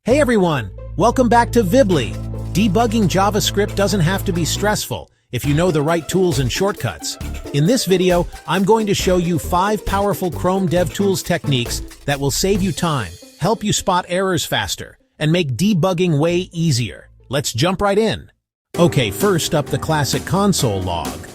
Hey everyone, welcome back to Vibbly. Debugging JavaScript doesn't have to be stressful if you know the right tools and shortcuts. In this video, I'm going to show you 5 powerful Chrome DevTools techniques that will save you time, help you spot errors faster, and make debugging way easier. Let's jump right in. Okay, first up, the classic Console.log.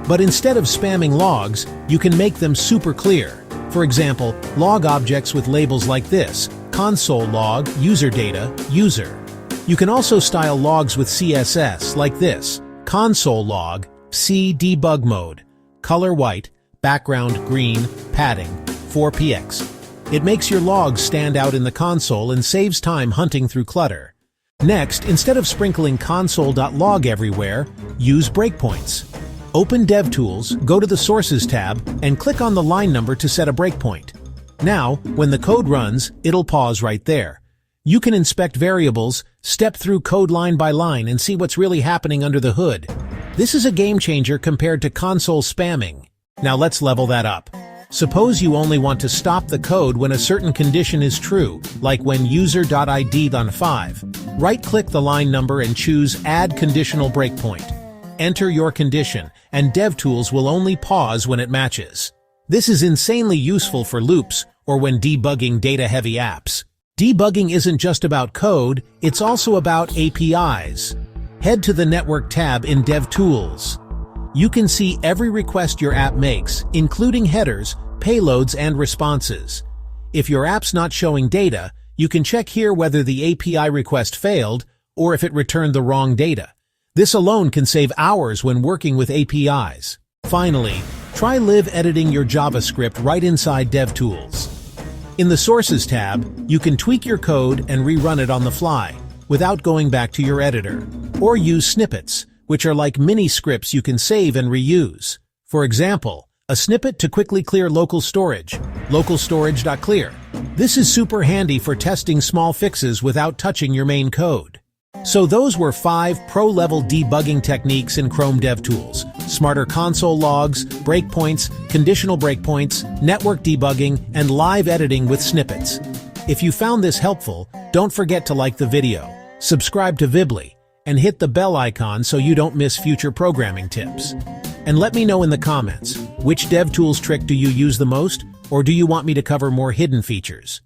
But instead of spamming logs, you can make them super clear. For example, log objects with labels like this: Console.log, user data, user. You can also style logs with CSS like this: Console.log, C debug mode, color white, background green, padding, 4px. It makes your logs stand out in the console and saves time hunting through clutter. Next, instead of sprinkling Console.log everywhere, use breakpoints. Open DevTools, go to the Sources tab, and click on the line number to set a breakpoint. Now, when the code runs, it'll pause right there. You can inspect variables, step through code line by line, and see what's really happening under the hood. This is a game changer compared to console spamming. Now let's level that up. Suppose you only want to stop the code when a certain condition is true, like when user.id on 5. Right-click the line number and choose Add Conditional Breakpoint. Enter your condition, and DevTools will only pause when it matches. This is insanely useful for loops or when debugging data-heavy apps. Debugging isn't just about code, it's also about APIs. Head to the Network tab in DevTools. You can see every request your app makes, including headers, payloads, and responses. If your app's not showing data, you can check here whether the API request failed or if it returned the wrong data. This alone can save hours when working with APIs. Finally, try live editing your JavaScript right inside DevTools. In the Sources tab, you can tweak your code and rerun it on the fly without going back to your editor. Or use Snippets, which are like mini scripts you can save and reuse. For example, a snippet to quickly clear local storage, localstorage.clear. This is super handy for testing small fixes without touching your main code. So those were 5 pro-level debugging techniques in Chrome DevTools: smarter console logs, breakpoints, conditional breakpoints, network debugging, and live editing with snippets. If you found this helpful, don't forget to like the video, subscribe to Vibbly, and hit the bell icon so you don't miss future programming tips. And let me know in the comments, which DevTools trick do you use the most, or do you want me to cover more hidden features?